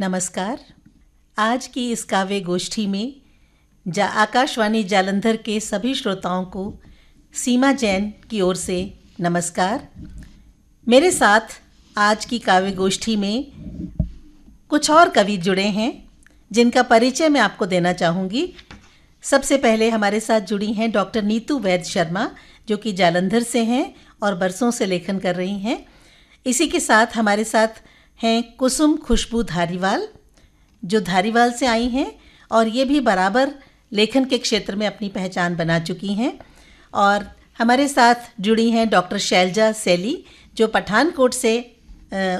नमस्कार। आज की इस काव्य गोष्ठी में आकाशवाणी जालंधर के सभी श्रोताओं को सीमा जैन की ओर से नमस्कार। मेरे साथ आज की काव्य गोष्ठी में कुछ और कवि जुड़े हैं जिनका परिचय मैं आपको देना चाहूँगी। सबसे पहले हमारे साथ जुड़ी हैं डॉक्टर नीतू वैद्य शर्मा, जो कि जालंधर से हैं और बरसों से लेखन कर रही हैं। इसी के साथ हमारे साथ हैं कुसुम खुशबू धारीवाल, जो धारीवाल से आई हैं और ये भी बराबर लेखन के क्षेत्र में अपनी पहचान बना चुकी हैं। और हमारे साथ जुड़ी हैं डॉक्टर शैलजा सैली, जो पठानकोट से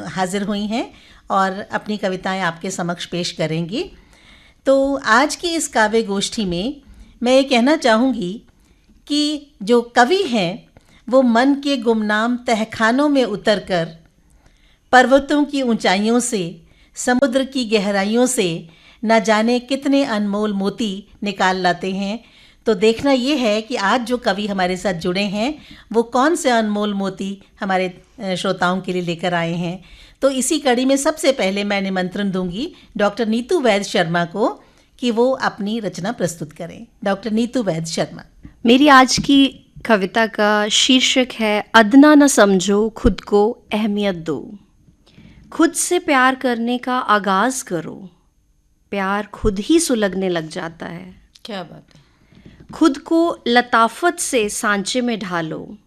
हाजिर हुई हैं और अपनी कविताएं आपके समक्ष पेश करेंगी। तो आज की इस काव्य गोष्ठी में मैं ये कहना चाहूँगी कि जो कवि हैं वो मन के गुमनाम तहखानों में उतरकर पर्वतों की ऊंचाइयों से, समुद्र की गहराइयों से न जाने कितने अनमोल मोती निकाल लाते हैं। तो देखना ये है कि आज जो कवि हमारे साथ जुड़े हैं वो कौन से अनमोल मोती हमारे श्रोताओं के लिए लेकर आए हैं। तो इसी कड़ी में सबसे पहले मैं निमंत्रण दूंगी डॉक्टर नीतू वैद्य शर्मा को कि वो अपनी रचना प्रस्तुत करें। डॉक्टर नीतू वैद्य शर्मा। मेरी आज की कविता का शीर्षक है अदना न समझो, खुद को अहमियत दो। खुद से प्यार करने का आगाज़ करो, प्यार खुद ही सुलगने लग जाता है। क्या बात है। खुद को लताफत से सांचे में ढालो,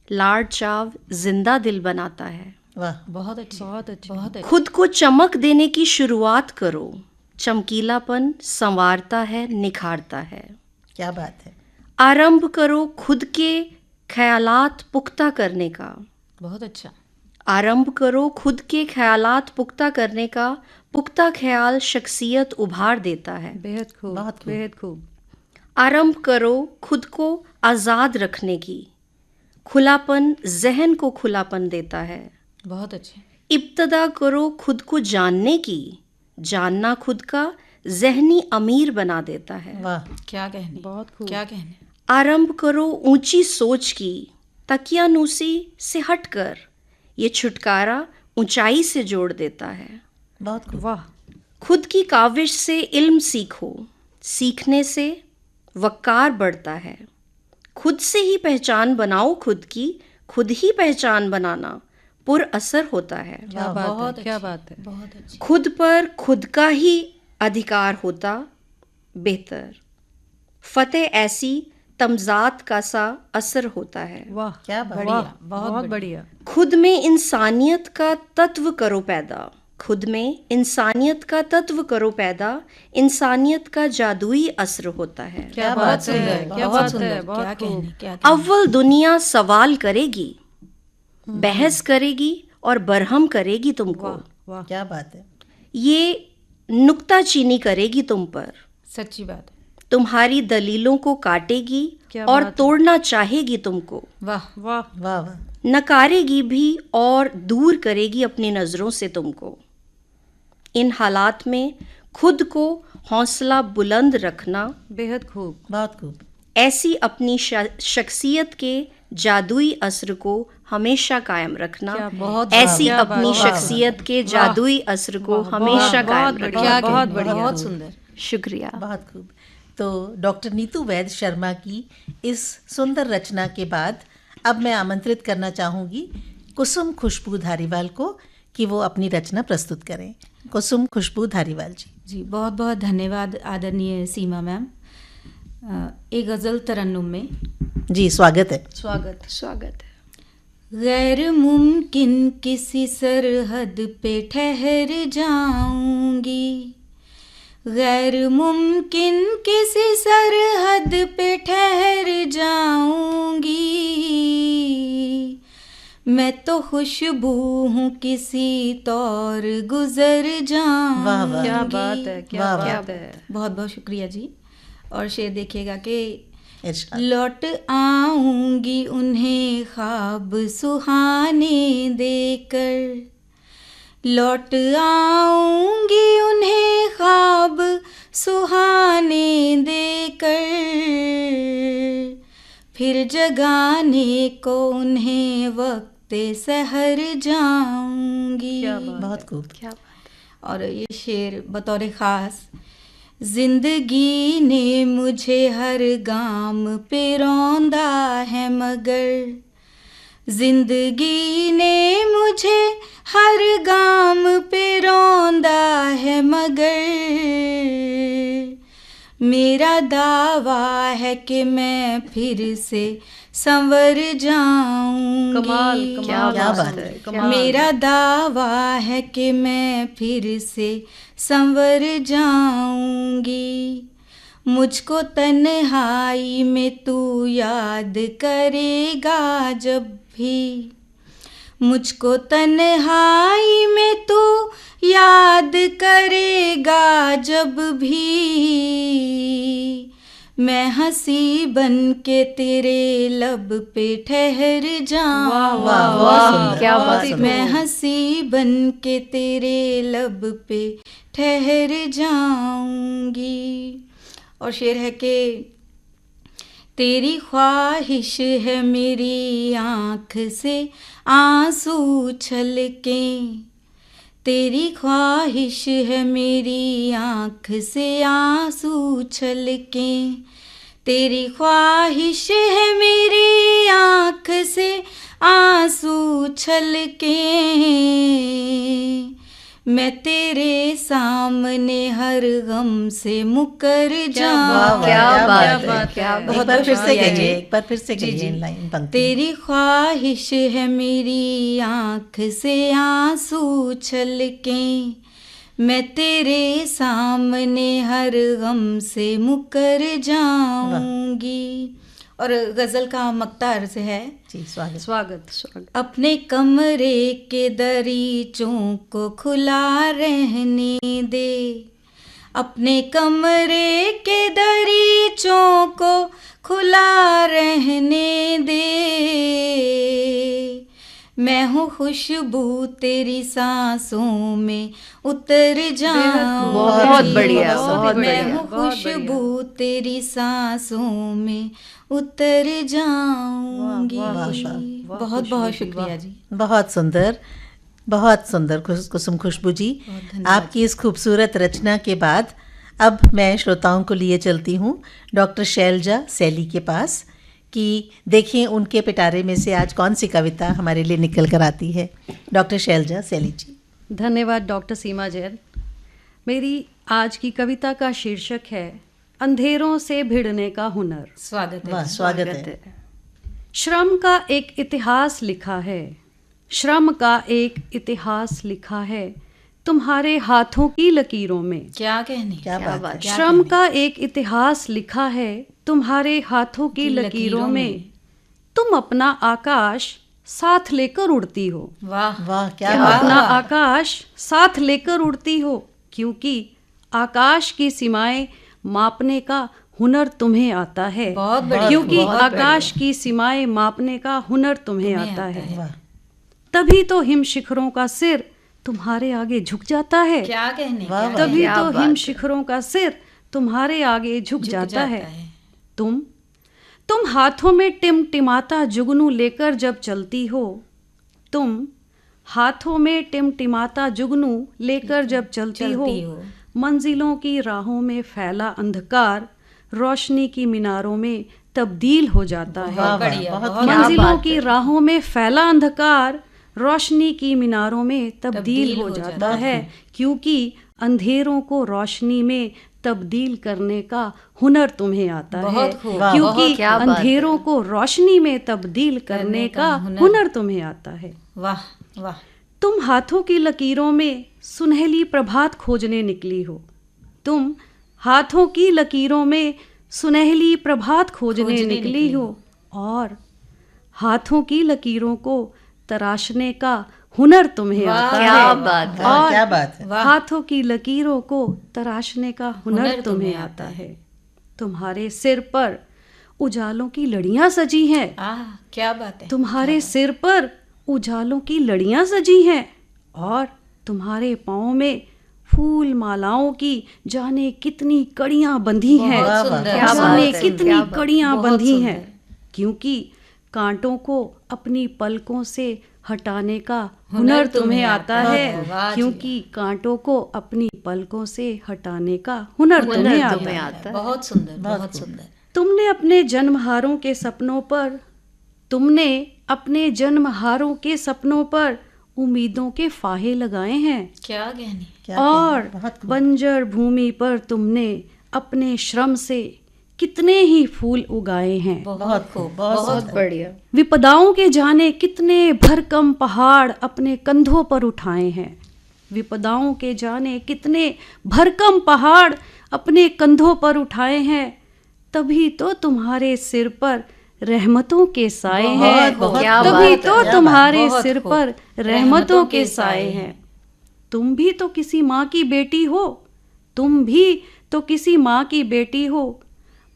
लाड़ चाव जिंदा दिल बनाता है। वाह, बहुत अच्छा, बहुत अच्छा, बहुत अच्छा। खुद को चमक देने की शुरुआत करो, चमकीलापन संवारता है, निखारता है। क्या बात है। आरंभ करो खुद के ख्यालात पुख्ता करने का। बहुत अच्छा। आरंभ करो खुद के ख्यालात पुख्ता करने का, पुख्ता ख्याल शख्सियत उभार देता है। बेहद खूब, बहुत खूब, बेहद खूब। आरंभ करो खुद को आज़ाद रखने की, खुलापन जहन को खुलापन देता है। बहुत अच्छे। इब्तदा करो खुद को जानने की, जानना खुद का जहनी अमीर बना देता है। वाह, क्या कहने, बहुत खूब, क्या कहने। आरंभ करो ऊंची सोच की, तकियानूसी से हटकर ये छुटकारा ऊंचाई से जोड़ देता है। बहुत खूब। वाह। खुद की काविश से इल्म सीखो, सीखने से वक़ार बढ़ता है। खुद से ही पहचान बनाओ खुद की, खुद ही पहचान बनाना पुर असर होता है। क्या बात है, बहुत क्या अच्छी, बात है। बहुत अच्छी। खुद पर खुद का ही अधिकार होता बेहतर, फतेह ऐसी तमजात का सा असर होता है। वाह, क्या बढ़िया, वाह, बहुत बढ़िया। खुद में इंसानियत का तत्व करो पैदा, खुद में इंसानियत का तत्व करो पैदा, इंसानियत का जादुई असर होता है। क्या बहुत बात है, सुंदर, क्या बहुत बात सुंदर। है, बहुत क्या खूब। कहने, क्या कहने। अव्वल दुनिया सवाल करेगी, बहस करेगी और बरहम करेगी तुमको। वाह, क्या बात है। ये नुक्ताचीनी करेगी तुम पर, सच्ची बात है। तुम्हारी दलीलों को काटेगी क्या और बात है। तोड़ना चाहेगी तुमको, वाह, वाह, वाह, वाह। नकारेगी भी और दूर करेगी अपनी नज़रों से तुमको। इन हालात में खुद को हौसला बुलंद रखना, बेहद खूब। बहुत खूब। ऐसी अपनी शख्सियत के जादुई असर को हमेशा कायम रखना, क्या बहुत ऐसी क्या बात, अपनी वाह, शख्सियत के जादुई असर को वाह, हमेशा बहुत कायम बढ़िया, रखना। क्या बहुत कहने, बढ़िया। बहुत सुंदर। शुक्रिया। बहुत खूब। तो डॉक्टर नीतू वैद्य शर्मा की इस सुंदर रचना के बाद अब मैं आमंत्रित करना चाहूँगी कुसुम खुशबू धारीवाल को कि वो अपनी रचना प्रस्तुत करें। कुसुम खुशबू धारीवाल जी। जी, बहुत बहुत धन्यवाद आदरणीय सीमा मैम। एक गज़ल तरन्नुम में जी, स्वागत है। स्वागत है। गैर मुमकिन किसी सरहद पे ठहर जाऊंगी, गैर मुमकिन किसी सरहद पे ठहर जाऊंगी, मैं तो खुशबू हूँ किसी तौर गुजर जाऊंगी। वाह, वाह। क्या बात है, क्या वाह, वाह। बात है। बहुत बहुत शुक्रिया जी। और शेर देखिएगा कि इरशाद। लौट आऊंगी उन्हें ख्वाब सुहाने देकर, लौट आऊंगी उन्हें ख्वाब सुहाने देकर, फिर जगाने को उन्हें वक्त सहर जाऊंगी। क्या बात बहुत खूब। क्या और ये शेर बतौर ख़ास। जिंदगी ने मुझे हर गाम पे रौंदा है मगर, जिंदगी ने मुझे हर गाम पे रौंदा है मगर, मेरा दावा है कि मैं फिर से संवर जाऊंगी। कमाल, क्या बात है, कमाल। मेरा दावा है कि मैं फिर से संवर जाऊंगी। मुझको तन्हाई में तू याद करेगा जब भी, मुझको तन्हाई में तू याद करेगा जब भी, मैं हंसी बन के तेरे लब पे ठहर जाऊं। वाह, बहुत सुंदर, क्या बहुत बात है। सुंदर। मैं हंसी बन के तेरे लब पे ठहर जाऊंगी। और शेर है कि तेरी ख्वाहिश है मेरी आँख से आंसू छलके, तेरी ख्वाहिश है मेरी आँख से आंसू छलके, तेरी ख्वाहिश है मेरी आँख से आंसू छलके, मैं तेरे सामने हर गम से मुकर जाऊं। क्या बात है, बात क्या है। बात एक बार फिर से बढ़िया कहिए, जी। एक बार फिर से जी, कहिए जी। इन लाइन पंक्ति। तेरी ख्वाहिश है मेरी आँख से आंसू छलके, मैं तेरे सामने हर गम से मुकर जाऊंगी। और गज़ल का मक्ता अर्ज है। जी, स्वागत। स्वागत। अपने कमरे के दरीचों को खुला रहने दे, अपने कमरे के दरीचों को खुला रहने दे, मैं हूँ खुशबू तेरी सांसों में उतर जाऊं। बहुत बढ़िया, बहुत मैं बढ़िया, हूँ बहुत खुशबू तेरी सांसों में उतर जाऊंगी। वाह, वाह, वाह, बहुत बहुत शुक्रिया जी। बहुत सुंदर, बहुत सुंदर कुसुम खुशबू जी। आपकी इस खूबसूरत रचना के बाद अब मैं श्रोताओं को लिए चलती हूँ डॉक्टर शैलजा सैली के पास कि देखें उनके पिटारे में से आज कौन सी कविता हमारे लिए निकल कर आती है। डॉक्टर शैलजा सैली जी। धन्यवाद डॉक्टर सीमा जैन। मेरी आज की कविता का शीर्षक है अंधेरों से भिड़ने का हुनर। स्वागत है। वाह, स्वागत है। श्रम का एक इतिहास लिखा है, श्रम का एक इतिहास लिखा है तुम्हारे हाथों की लकीरों में। क्या कहने, क्या बात है। क्या श्रम कहने? का एक इतिहास लिखा है तुम्हारे हाथों की लकीरों में। तुम अपना आकाश साथ लेकर उड़ती हो, वाह वाह, क्या तुम बात अपना है। आकाश साथ लेकर उड़ती हो, क्योंकि आकाश की सीमाएं मापने का हुनर तुम्हें आता है। बहुत बढ़िया, क्योंकि बहुत आकाश की सीमाएं मापने का हुनर तुम्हें आता है। वाह, तभी तो हिम शिखरों का सिर तुम्हारे आगे झुक जाता है। क्या कहने, वाह, क्या वाह। तभी क्या तो बात हिम है। शिखरों का सिर तुम्हारे आगे झुक झुक जाता है। तुम हाथों में टिमटिमाता जुगनू लेकर जब चलती हो, तुम हाथों में टिमटिमाता जुगनू लेकर जब चलती हो, मंजिलों की राहों में फैला अंधकार रोशनी की मीनारों में तब्दील हो जाता है। वाह, बढ़िया, बहुत बहुत मंजिलों की राहों में फैला अंधकार रोशनी की मीनारों में तब्दील हो जाता है, क्योंकि अंधेरों को रोशनी में तब्दील करने का हुनर तुम्हें आता है। बहुत खूब, क्योंकि क्या बात है। अंधेरों को रोशनी में तब्दील करने का हुनर तुम्हें आता है। वाह वाह। तुम हाथों की लकीरों में सुनहली प्रभात खोजने निकली हो, तुम हाथों की लकीरों में सुनहली प्रभात खोजने निकली हो, और हाथों की लकीरों को तराशने का हुनर तुम्हें आता है। क्या बात है। वाह, और क्या बात है। हाथों की लकीरों को तराशने का हुनर तुम्हें आता है। तुम्हारे सिर पर उजालों की लड़ियां सजी हैं, क्या बात है। तुम्हारे सिर पर उजालों की लड़ियां सजी हैं, और तुम्हारे पाँव में फूल मालाओं की जाने कितनी कड़ियां बंधी हैं, बहुत सुंदर, क्या जाने बात है, कितनी क्या बात। कड़ियां बहुत बंधी सुंदर। हैं, क्योंकि कांटों को अपनी पलकों से हटाने का हुनर तुम्हें आता है, वाह जी, क्योंकि कांटों को अपनी पलकों से हटाने का हुनर तुम्हें आता है। बहुत सुंदर, बहुत सुंदर। तुमने अपने जन्महारों के सपनों पर, तुमने अपने जन्महारों के सपनों पर उम्मीदों के फाहे लगाए हैं, क्या कहने। और बंजर भूमि पर तुमने अपने श्रम से कितने ही फूल उगाए हैं। बहुत खूब, बहुत बढ़िया। विपदाओं के जाने कितने भरकम पहाड़ अपने कंधों पर उठाए हैं, विपदाओं के जाने कितने भरकम पहाड़ अपने कंधों पर उठाए हैं, तभी तो तुम्हारे सिर पर रहमतों के साए हैं, तभी तो तुम्हारे सिर पर रहमतों के साए हैं। तुम भी तो किसी माँ की बेटी हो, तुम भी तो किसी माँ की बेटी हो,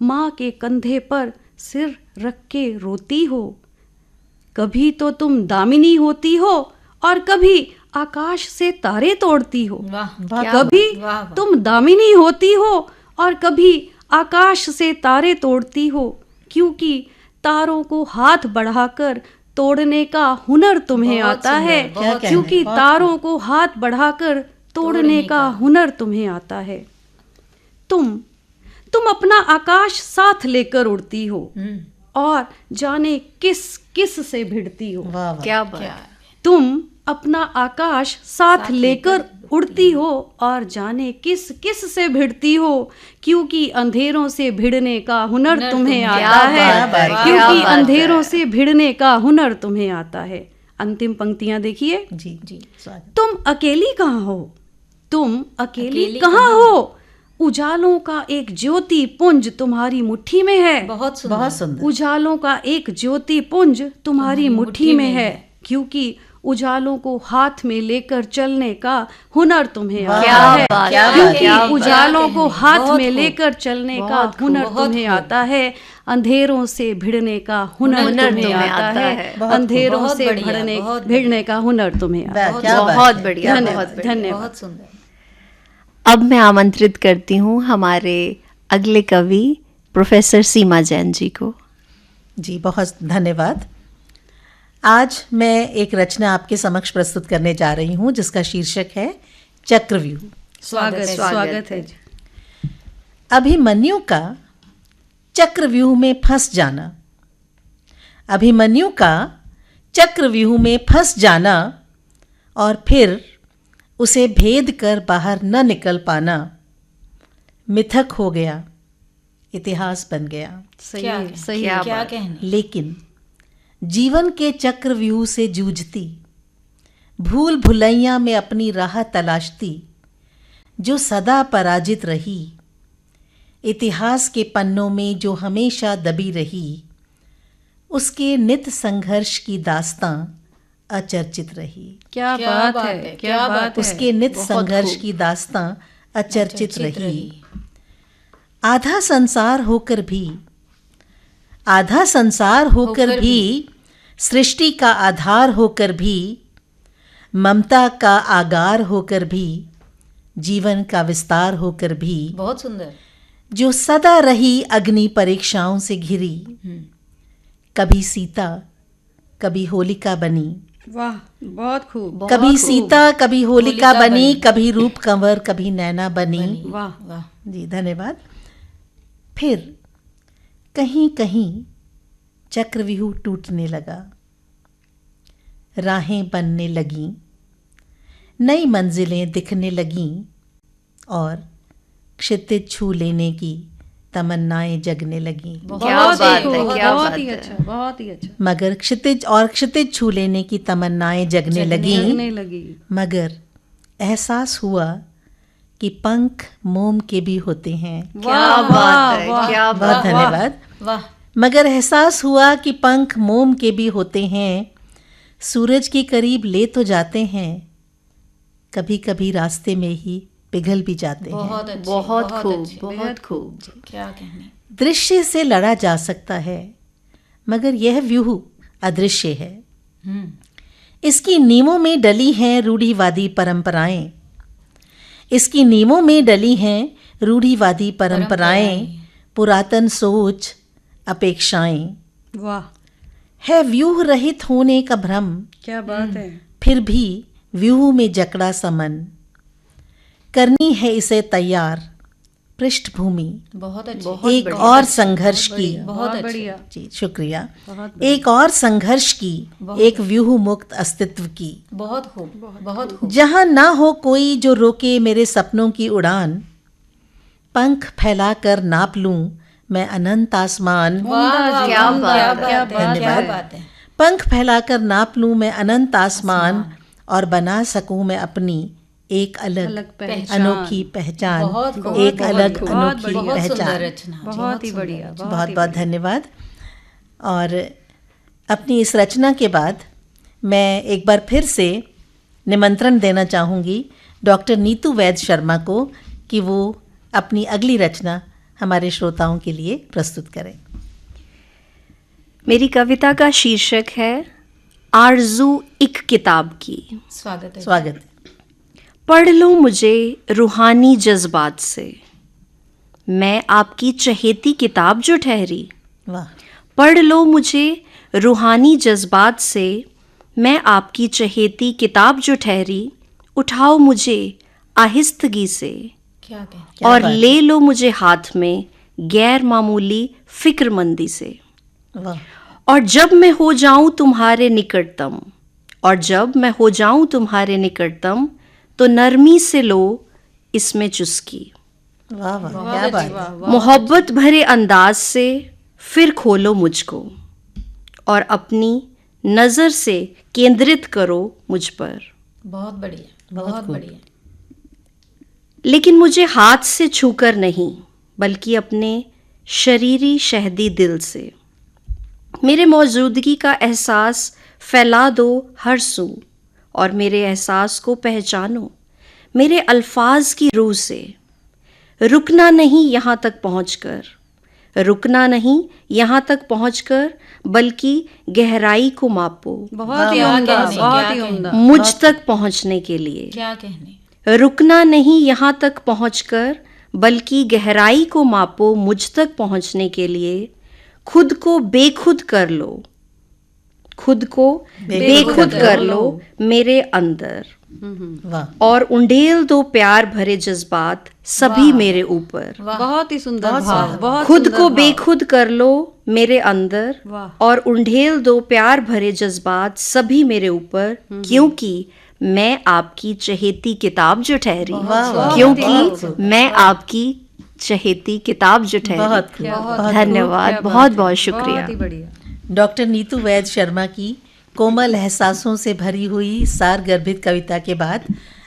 माँ के कंधे पर सिर रख के रोती हो। कभी तो तुम दामिनी होती हो और कभी आकाश से तारे तोड़ती हो। कभी तुम दामिनी होती हो और कभी आकाश से तारे तोड़ती हो, क्योंकि तारों को हाथ बढ़ाकर तोड़ने का हुनर तुम्हें आता है, क्योंकि तारों को हाथ बढ़ाकर तोड़ने का हुनर तुम्हें आता है। तुम अपना आकाश साथ लेकर उड़ती हो और जाने किस किस से भिड़ती हो। क्या बात। तुम अपना आकाश साथ लेकर उड़ती हो और जाने किस किस से भिड़ती हो, क्योंकि अंधेरों से भिड़ने का हुनर तुम्हें आता है, क्योंकि अंधेरों से भिड़ने का हुनर तुम्हें आता है। अंतिम पंक्तियां देखिए। जी जी। तुम अकेली कहाँ हो, तुम अकेली कहाँ हो, उजालों का एक ज्योति पुंज तुम्हारी मुट्ठी में है। बहुत सुंदर, बहुत सुंदर। उजालों का एक ज्योति पुंज तुम्हारी मुट्ठी में है, क्योंकि उजालों को हाथ में लेकर चलने का हुनर तुम्हें आता है, क्योंकि उजालों को हाथ में लेकर चलने का हुनर तुम्हें आता है। अंधेरों से भिड़ने का हुनर तुम्हें आता है, अंधेरों से भिड़ने का हुनर तुम्हें आता है। बहुत बढ़िया, धन्यवाद। बहुत सुंदर। अब मैं आमंत्रित करती हूँ हमारे अगले कवि प्रोफेसर सीमा जैन जी को। जी बहुत धन्यवाद। आज मैं एक रचना आपके समक्ष प्रस्तुत करने जा रही हूँ जिसका शीर्षक है चक्रव्यूह। स्वागत है। अभिमन्यु का चक्रव्यूह में फंस जाना, अभिमन्यु का चक्रव्यूह में फंस जाना और फिर उसे भेद कर बाहर न निकल पाना मिथक हो गया, इतिहास बन गया। सही क्या कहने। लेकिन जीवन के चक्रव्यूह से जूझती, भूल भुलैया में अपनी राह तलाशती, जो सदा पराजित रही, इतिहास के पन्नों में जो हमेशा दबी रही, उसके नित संघर्ष की दास्तां अचर्चित रही। क्या बात है, क्या बात है। उसके नित संघर्ष की दास्तां अचर्चित रही। आधा संसार होकर भी, आधा संसार होकर भी, सृष्टि का आधार होकर भी, ममता का आगार होकर भी, जीवन का विस्तार होकर भी, बहुत सुंदर, जो सदा रही अग्नि परीक्षाओं से घिरी, कभी सीता कभी होलिका बनी। वाह, बहुत खूब। कभी सीता कभी होलिका बनी, कभी रूप कंवर कभी नैना बनी। वाह वाह जी धन्यवाद। फिर कहीं कहीं चक्रव्यूह टूटने लगा, राहें बनने लगीं, नई मंजिलें दिखने लगीं और क्षितिज छू लेने की तमन्नाएं जगने लगीं। क्या बात है, क्या बहुत ही अच्छा, बहुत ही अच्छा। मगर क्षितिज छू लेने की तमन्नाएं जगने लगीं, मगर एहसास हुआ कि पंख मोम के भी होते हैं। क्या बात है, क्या बहुत बात। धन्यवाद। वाह। मगर एहसास हुआ कि पंख मोम के भी होते हैं, सूरज के करीब ले तो जाते हैं, कभी कभी रास्ते में ही पिघल भी जाते हैं। बहुत अच्छे, बहुत खूब, अच्छे। बहुत खूब। क्या कहने। दृश्य से लड़ा जा सकता है, मगर यह व्यूह अदृश्य है। इसकी नींवों में डली हैं रूढ़िवादी परंपराएं, इसकी नींवों में डली हैं रूढ़िवादी परंपराएं, पुरातन सोच, अपेक्षाएं। वाह। है व्यूह रहित होने का भ्रम, क्या बात है। फिर भी व्यूह में जकड़ा समन, करनी है इसे तैयार पृष्ठभूमि बहुत अच्छे, एक और संघर्ष की। बहुत बढ़िया। जी शुक्रिया। एक और संघर्ष की, एक व्यूह मुक्त अस्तित्व की, बहुत खूब, बहुत खूब। जहां ना हो कोई जो रोके मेरे सपनों की उड़ान, पंख फैलाकर नाप लूं मैं अनंत आसमान। वाह, क्या वाह, बात क्या है, बात है, क्या धन्यवाद। बात है। पंख फैलाकर नाप लूं मैं अनंत आसमान, और बना सकूं मैं अपनी एक अलग पहचान। अनोखी पहचान, बहुत खूब, एक बहुत अलग खूब, अनोखी बहुत सुंदर पहचान। रचना, बहुत ही बढ़िया। बहुत बहुत धन्यवाद। और अपनी इस रचना के बाद मैं एक बार फिर से निमंत्रण देना चाहूँगी डॉक्टर नीतू वैद्य शर्मा को कि वो अपनी अगली रचना हमारे श्रोताओं के लिए प्रस्तुत करें। मेरी कविता का शीर्षक है आरजू एक किताब की। स्वागत है। स्वागत। पढ़ लो मुझे रूहानी जज्बात से, मैं आपकी चहेती किताब जो ठहरी। वाह। पढ़ लो मुझे रूहानी जज्बात से, मैं आपकी चहेती किताब जो ठहरी। उठाओ मुझे आहिस्तगी से, क्या कहें। क्या और बात है। ले लो मुझे हाथ में गैर मामूली फिक्रमंदी से। वाह। और जब मैं हो जाऊं तुम्हारे निकटतम, और जब मैं हो जाऊं तुम्हारे निकटतम, तो नरमी से लो इसमें चुस्की। वाह वाह, क्या बात है। मोहब्बत भरे अंदाज से फिर खोलो मुझको, और अपनी नज़र से केंद्रित करो मुझ पर। बहुत बढ़िया, बहुत बढ़िया। लेकिन मुझे हाथ से छूकर नहीं, बल्कि अपने शरीरी शहदी दिल से। मेरे मौजूदगी का एहसास फैला दो हर सू, और मेरे एहसास को पहचानो मेरे अल्फाज की रूह से। रुकना नहीं यहाँ तक पहुँचकर, रुकना नहीं यहाँ तक पहुँचकर, बल्कि गहराई को मापो बहुत ही क्या उम्दा, कहने, बहुत क्या ही कहने। उम्दा। मुझ तक पहुँचने के लिए। क्या कहने। रुकना नहीं यहाँ तक पहुँचकर, बल्कि गहराई को मापो मुझ तक पहुँचने के लिए। खुद को बेखुद कर लो, खुद को बेखुद कर लो मेरे अंदर, वाह। और उंडेल दो प्यार भरे जज्बात सभी मेरे ऊपर। बहुत ही सुंदर भाव, बहुत खुद सुंदर को भाव। बेखुद कर लो मेरे अंदर, वाह। और उंडेल दो प्यार भरे जज्बात सभी मेरे ऊपर, क्योंकि मैं आपकी चहेती किताब जो ठहरी। क्योंकि मैं आपकी चहेती किताब जो ठहरी। बहुत खूब, बहुत धन्यवाद, बहुत बहुत शुक्रिया। बहुत ही बढ़िया। डॉक्टर नीतू वैद्य शर्मा की कोमल एहसासों से भरी हुई सार गर्भित कविता के बाद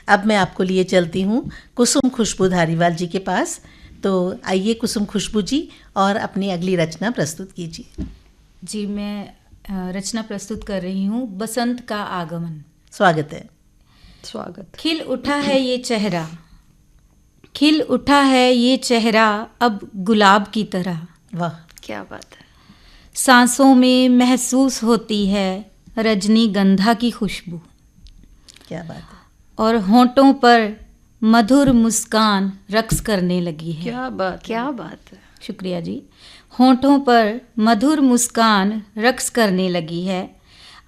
अब मैं आपको लिए चलती हूँ कुसुम खुशबू धारीवाल जी के पास। तो आइए कुसुम खुशबू जी, और अपनी अगली रचना प्रस्तुत कीजिए। जी, मैं रचना प्रस्तुत कर रही हूँ बसंत का आगमन। स्वागत है। स्वागत। खिल उठा है ये चेहरा, खिल उठा है ये चेहरा अब गुलाब की तरह। वाह। क्या बात है। सांसों में महसूस होती है रजनीगंधा की खुशबू, क्या बात है। और होंठों पर मधुर मुस्कान रक्स करने लगी है। क्या बात, क्या बात है। शुक्रिया जी। होंठों पर मधुर मुस्कान रक्स करने लगी है,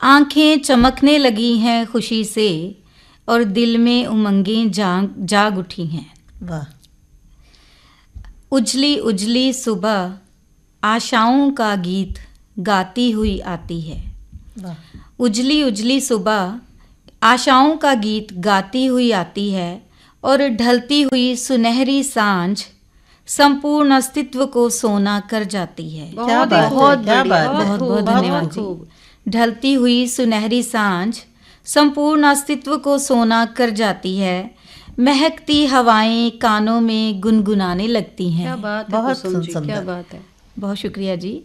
आंखें चमकने लगी हैं खुशी से, और दिल में उमंगें जाग उठी हैं। वाह। उजली उजली सुबह आशाओं का गीत गाती हुई आती है। वाह। उजली उजली सुबह आशाओं का गीत गाती हुई आती है, और ढलती हुई सुनहरी सांझ संपूर्ण अस्तित्व को सोना कर जाती है। क्या बात है, क्या बात है। बहुत बहुत धन्यवाद जी। ढलती हुई सुनहरी सांझ संपूर्ण अस्तित्व को सोना कर जाती है, महकती हवाएं कानों में गुनगुनाने लगती हैं। क्या बात है बहुत कुसुम जी, सुंदर। क्या बात है। बहुत शुक्रिया जी।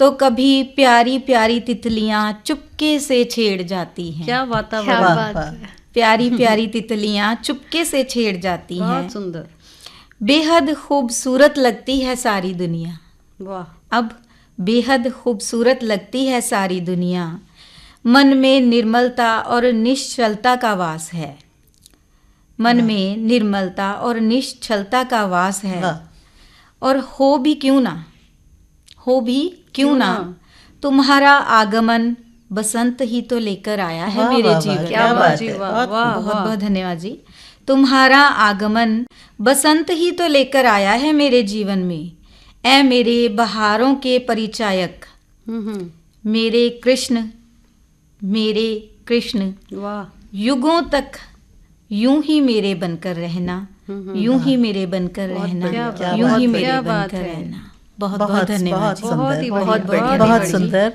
तो कभी प्यारी प्यारी तितलियां चुपके से छेड़ जाती हैं। क्या क्या वातावरण। वाह, बात वाह। है। प्यारी प्यारी तितलियां चुपके से छेड़ जाती हैं। बहुत सुंदर। बेहद खूबसूरत लगती है सारी दुनिया। वाह। अब बेहद खूबसूरत लगती है सारी दुनिया, मन में निर्मलता और निश्चलता का वास है। मन में निर्मलता और निश्चलता का वास है। वाह। और हो भी क्यों ना, हो भी क्यों ना, तुम्हारा आगमन बसंत ही तो लेकर आया है वाह, मेरे वाह, वाह, जीवन क्या में। बात जी, है, वाह, बहुत वाह, खूब। बहुत बहुत धन्यवाद जी। तुम्हारा आगमन बसंत ही तो लेकर आया है मेरे जीवन में। ऐ मेरे बहारों के परिचायक, मेरे कृष्ण, मेरे कृष्ण, वाह, युगों तक यूं ही मेरे बनकर रहना, यूं ही मेरे बनकर रहना, बढ़िया, यूं ही बहुत मेरे बढ़िया बनकर बात है। रहना। बहुत बहुत धन्यवाद जी। सुंदर, ही बहुत बढ़िया, बढ़िया, बहुत बहुत बढ़िया। सुंदर।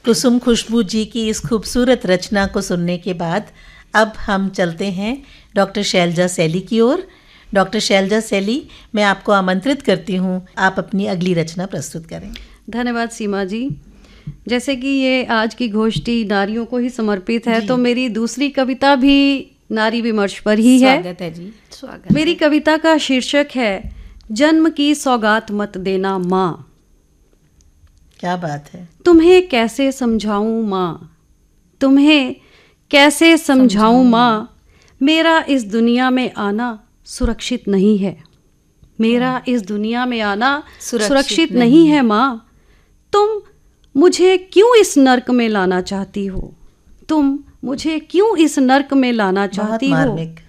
कुसुम खुशबू जी की इस खूबसूरत रचना को सुनने के बाद अब हम चलते हैं डॉक्टर शैलजा सैली की ओर। डॉक्टर शैलजा सैली, मैं आपको आमंत्रित करती हूँ, आप अपनी अगली रचना प्रस्तुत करें। धन्यवाद सीमा जी। जैसे कि ये आज की गोष्ठी नारियों को ही समर्पित है, तो मेरी दूसरी कविता भी नारी विमर्श पर ही है। स्वागत है जी। स्वागत। मेरी कविता का शीर्षक है जन्म की सौगात मत देना माँ। क्या बात है। तुम्हें कैसे समझाऊं माँ, तुम्हें कैसे समझाऊं माँ, मेरा इस दुनिया में आना सुरक्षित नहीं है। मेरा इस दुनिया में आना सुरक्षित नहीं है माँ। तुम मुझे क्यों इस नर्क में लाना चाहती हो, तुम मुझे क्यों इस नर्क में लाना चाहती हो, मार्मिक।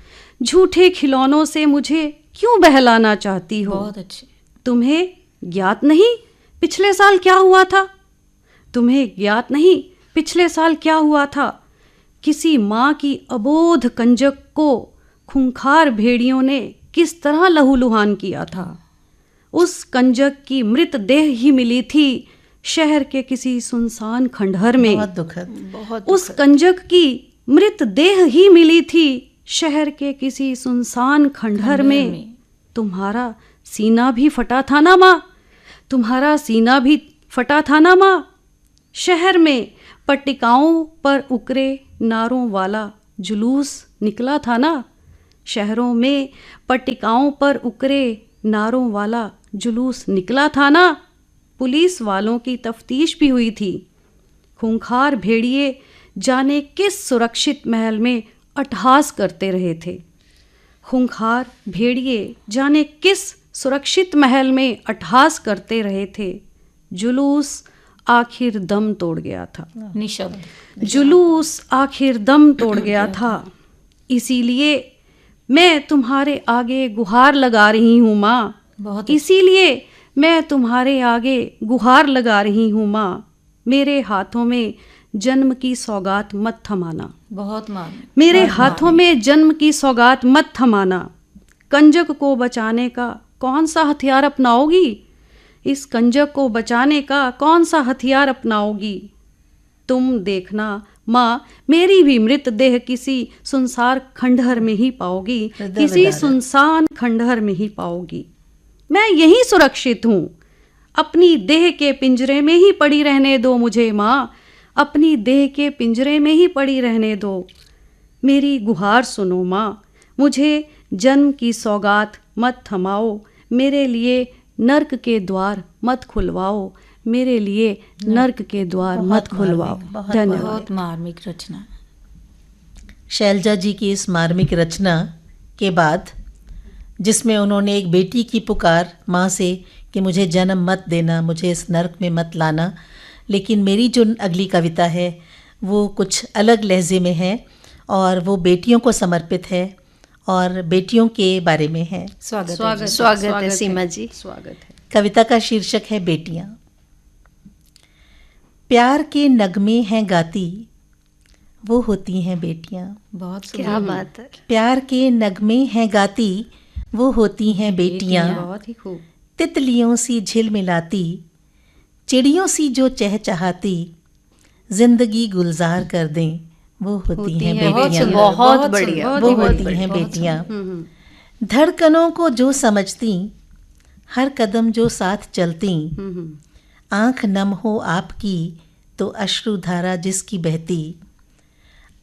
झूठे खिलौनों से मुझे क्यों बहलाना चाहती हो। बहुत अच्छे। तुम्हें ज्ञात नहीं पिछले साल क्या हुआ था, तुम्हें ज्ञात नहीं पिछले साल क्या हुआ था। किसी माँ की अबोध कंजक को खूंखार भेड़ियों ने किस तरह लहूलुहान किया था। उस कंजक की मृत देह ही मिली थी शहर के किसी सुनसान खंडहर में। बहुत दुखद। बहुत उस कंजक की मृत देह ही मिली थी शहर के किसी सुनसान खंडहर में। तुम्हारा सीना भी फटा था ना माँ, तुम्हारा सीना भी फटा था ना माँ। शहर में पट्टिकाओं पर उकरे नारों वाला जुलूस निकला था ना, शहरों में पट्टिकाओं पर उकरे नारों वाला जुलूस निकला था ना। पुलिस वालों की तफ्तीश भी हुई थी। खूंखार भेड़िए जाने किस सुरक्षित महल में अट्टहास करते रहे थे। खूंखार भेड़िए जाने किस सुरक्षित महल में अट्टहास करते रहे थे। जुलूस आखिर दम तोड़ गया था, निशब्द। जुलूस आखिर दम तोड़ गया था। इसीलिए मैं तुम्हारे आगे गुहार लगा रही हूँ माँ, बहुत इसीलिए मैं तुम्हारे आगे गुहार लगा रही हूँ माँ। मेरे हाथों में जन्म की सौगात मत थमाना, बहुत मान। मेरे हाथों में जन्म की सौगात मत थमाना। कंजक को बचाने का कौन सा हथियार अपनाओगी, इस कंजक को बचाने का कौन सा हथियार अपनाओगी। तुम देखना माँ, मेरी भी मृत देह किसी सुनसान खंडहर में ही पाओगी, किसी सुनसान खंडहर में ही पाओगी। मैं यहीं सुरक्षित हूँ, अपनी देह के पिंजरे में ही पड़ी रहने दो मुझे माँ, अपनी देह के पिंजरे में ही पड़ी रहने दो। मेरी गुहार सुनो माँ, मुझे जन्म की सौगात मत थमाओ, मेरे लिए नर्क के द्वार मत खुलवाओ, मेरे लिए नर्क के द्वार मत खुलवाओ। धन्यवाद। बहुत मार्मिक रचना। शैलजा जी की इस मार्मिक रचना के बाद, जिसमें उन्होंने एक बेटी की पुकार माँ से कि मुझे जन्म मत देना, मुझे इस नर्क में मत लाना, लेकिन मेरी जो अगली कविता है वो कुछ अलग लहजे में है और वो बेटियों को समर्पित है और बेटियों के बारे में है। स्वागत है सीमा जी। स्वागत है। कविता का शीर्षक है बेटियां। प्यार के नगमे हैं गाती, वो होती हैं बेटियां। बहुत क्या बात है। प्यार के नगमे हैं गाती, वो होती हैं बेटियां। बहुत ही खूब। तितलियों सी झिलमिलाती, चिड़ियों सी जो चहचहाती, जिंदगी गुलजार कर दें, वो होती हैं बेटियां। बहुत बढ़िया। वो होती हैं बेटियां। धड़कनों को जो समझती, हर कदम जो साथ चलती, आंख नम हो आपकी तो अश्रुधारा जिसकी बहती,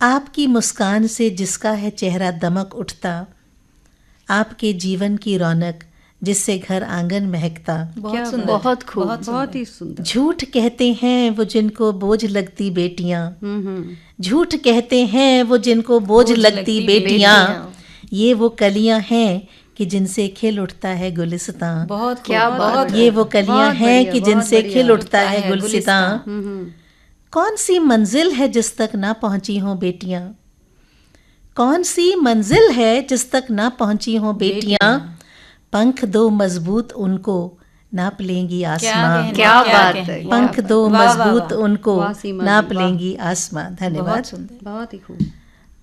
आपकी मुस्कान से जिसका है चेहरा दमक उठता, आपके जीवन की रौनक जिससे घर आंगन महकता। बहुत सुंदर। बहुत खूब। बहुत ही सुंदर। झूठ कहते हैं वो जिनको बोझ लगती बेटियां, झूठ कहते हैं वो जिनको बोझ लगती बेटियां, ये वो कलियां हैं कि जिनसे खिल उठता है गुलिस्तां। बहुत क्या खूब, बात बहुत है। ये वो कलियां बहुत हैं बढ़िया, कि बहुत जिनसे बढ़िया। खिल उठता है है गुलिस्तां। कौन सी मंजिल है जिस तक ना पहुंची हों बेटियां, कौन सी मंजिल है जिस तक ना पहुंची हों बेटियां, पंख दो मजबूत उनको नाप लेंगी आसमां। कहने, क्या बात कहने। है। पंख दो वाह, वाह, मजबूत वाह। उनको वाह सीमा नाप जी, वाह। लेंगी आसमां। धन्यवाद। बहुत सुंदर। बहुत ही खूब।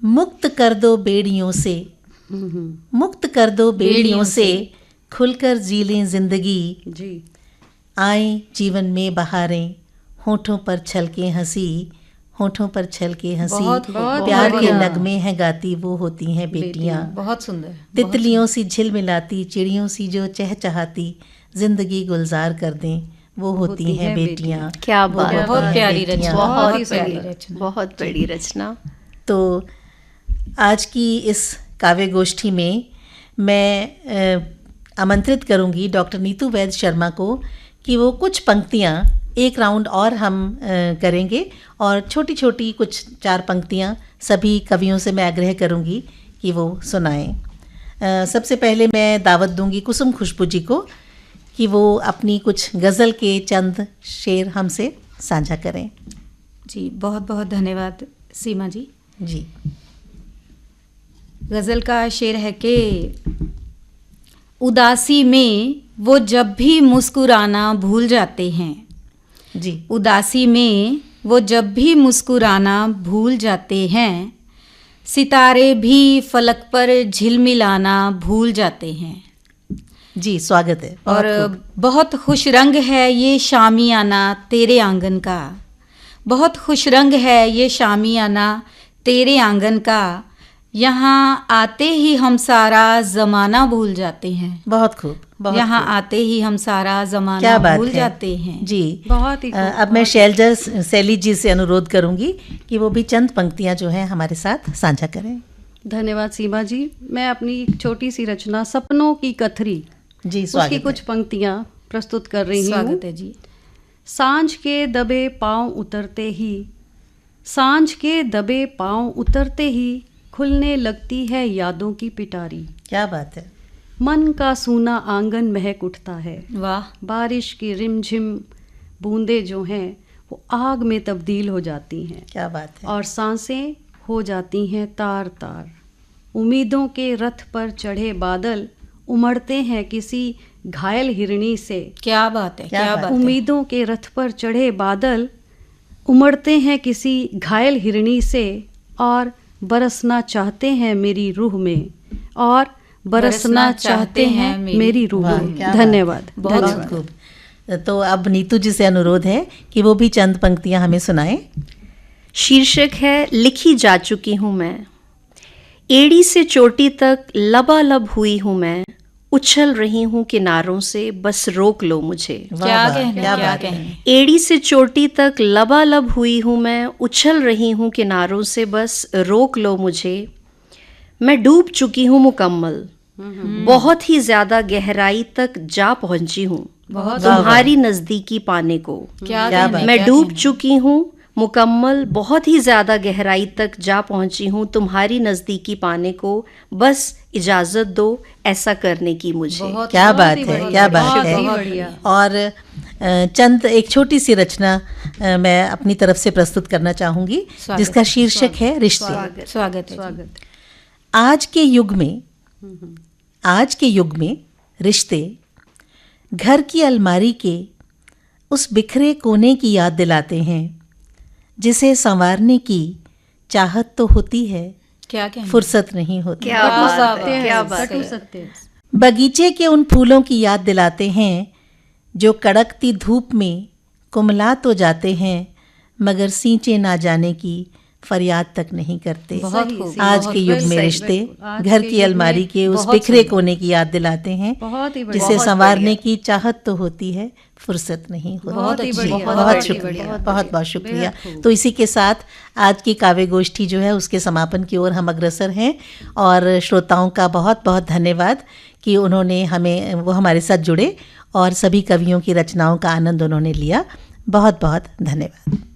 मुक्त कर दो बेड़ियों से, मुक्त कर दो बेड़ियों से, खुलकर जी लें जिंदगी। जी। आए जीवन में बहारें, होठों पर छलके हंसी, होठों पर छलके हंसी। बहुत खूब, प्यार बहुत के बढ़िया। नगमे हैं गाती वो होती हैं बेटियां। बहुत सुंदर। तितलियों सी झिलमिलाती, चिड़ियों सी जो चहचहाती, जिंदगी गुलजार कर दें वो होती हैं बेटियां। क्या वो बात होती बहुत हैं प्यारी बेटियां। रचना, बहुत बहुत प्यारी सुंदर, रचना। बहुत बड़ी रचना। तो आज की इस काव्य गोष्ठी में मैं आमंत्रित करूंगी डॉक्टर नीतू वैद्य शर्मा को कि वो कुछ पंक्तियां, एक राउंड और हम करेंगे और छोटी छोटी कुछ 4 पंक्तियां सभी कवियों से मैं आग्रह करूंगी कि वो सुनाएं। सबसे पहले मैं दावत दूंगी कुसुम खुशबू जी को कि वो अपनी कुछ गज़ल के चंद शेर हमसे साझा करें। जी बहुत बहुत धन्यवाद सीमा जी। जी। गज़ल का शेर है कि उदासी में वो जब भी मुस्कुराना भूल जाते हैं, जी। उदासी में वो जब भी मुस्कुराना भूल जाते हैं, सितारे भी फलक पर झिलमिलाना भूल जाते हैं। जी स्वागत है। बहुत और खूब। बहुत खुश रंग है ये शामियाना तेरे आंगन का, बहुत खुश रंग है ये शामियाना तेरे आंगन का, यहाँ आते ही हम सारा ज़माना भूल जाते हैं। बहुत खूब। बहुत यहाँ खूब। आते ही हम सारा क्या ज़माना बात भूल है। जाते हैं। जी। बहुत ही खूब, अब मैं शैलजा सैली जी से अनुरोध करूंगी कि वो भी चंद पंक्तियां जो हैं हमारे साथ साझा करें। धन्यवाद सीमा जी। मैं अपनी एक छोटी सी रचना सपनों की कथरी, जी स्वागत उसकी है। कुछ पंक्तियां प्रस्तुत कर रही हूँ। स्वागत है जी। सांझ के दबे पांव उतरते ही, सांझ के दबे पांव उतरते ही खुलने लगती है यादों की पिटारी। क्या बात है। मन का सूना आंगन महक उठता है, वाह। बारिश की रिमझिम बूंदें जो हैं वो आग में तब्दील हो जाती हैं क्या बात है। और सांसें हो जाती हैं तार तार। उम्मीदों के रथ पर चढ़े बादल उमड़ते हैं किसी घायल हिरणी से। क्या बात है। क्या क्या बात बात है। है। उम्मीदों के रथ पर चढ़े बादल उमड़ते हैं किसी घायल हिरणी से, और बरसना चाहते हैं मेरी रूह में, और बरसना चाहते हैं मेरी रूह वाह, में। क्या बात है। धन्यवाद। बहुत धन्यवाद। खूब। तो अब नीतू जी से अनुरोध है कि वो भी चंद पंक्तियां हमें सुनाएं। शीर्षक है लिखी जा चुकी हूँ मैं। एड़ी से चोटी तक लबालब हुई हूँ मैं, उछल रही हूँ किनारों से बस रोक लो मुझे। वाह, क्या वाह, कहने, क्या क्या बात है। कहने। एड़ी से चोटी तक लबालब हुई हूँ मैं, उछल रही हूँ किनारों से बस रोक लो मुझे। मैं डूब चुकी हूँ मुकम्मल, बहुत ही ज्यादा गहराई तक जा पहुंची हूँ तुम्हारी नजदीकी पाने को। क्या क्या कहने, बात। मैं क्या डूब कहने। चुकी हूँ मुकम्मल, बहुत ही ज़्यादा गहराई तक जा पहुंची हूँ तुम्हारी नज़दीकी पाने को, बस इजाज़त दो ऐसा करने की मुझे। बहुत क्या बहुत बात ही है। बढ़िया, क्या बात बहुत है। ही बढ़िया। और चंद एक छोटी सी रचना मैं अपनी तरफ से प्रस्तुत करना चाहूंगी स्वागत जिसका है, शीर्षक है रिश्ते। स्वागत है। स्वागत। आज के युग में, आज के युग में रिश्ते घर की अलमारी के उस बिखरे कोने की याद दिलाते हैं जिसे संवारने की चाहत तो होती है, क्या कहने। फुर्सत नहीं होती। क्या कटू बात सकते है, हैं, क्या बात कटू है। सकते हैं। बगीचे के उन फूलों की याद दिलाते हैं जो कड़कती धूप में कुमला तो जाते हैं मगर सींचे ना जाने की फरियाद तक नहीं करते। बहुत सही, खूब। सही, आज बहुत के युग में बिल्कुल, रिश्ते बिल्कुल। आज घर के की युग अलमारी में के उस बहुत बिखरे सुंदर। कोने की याद दिलाते हैं बहुत ही बढ़िया। जिसे बहुत संवारने बढ़िया। की चाहत तो होती है, फुर्सत नहीं होती। बहुत ही जी, बढ़िया, बहुत बहुत ही शुक्रिया, बढ़िया। बहुत बहुत शुक्रिया। बेहद खूब। तो इसी के साथ आज की काव्य गोष्ठी जो है उसके समापन की ओर हम अग्रसर हैं और श्रोताओं का बहुत बहुत धन्यवाद कि उन्होंने हमें, वो हमारे साथ जुड़े और सभी कवियों की रचनाओं का आनंद उन्होंने लिया। बहुत बहुत धन्यवाद।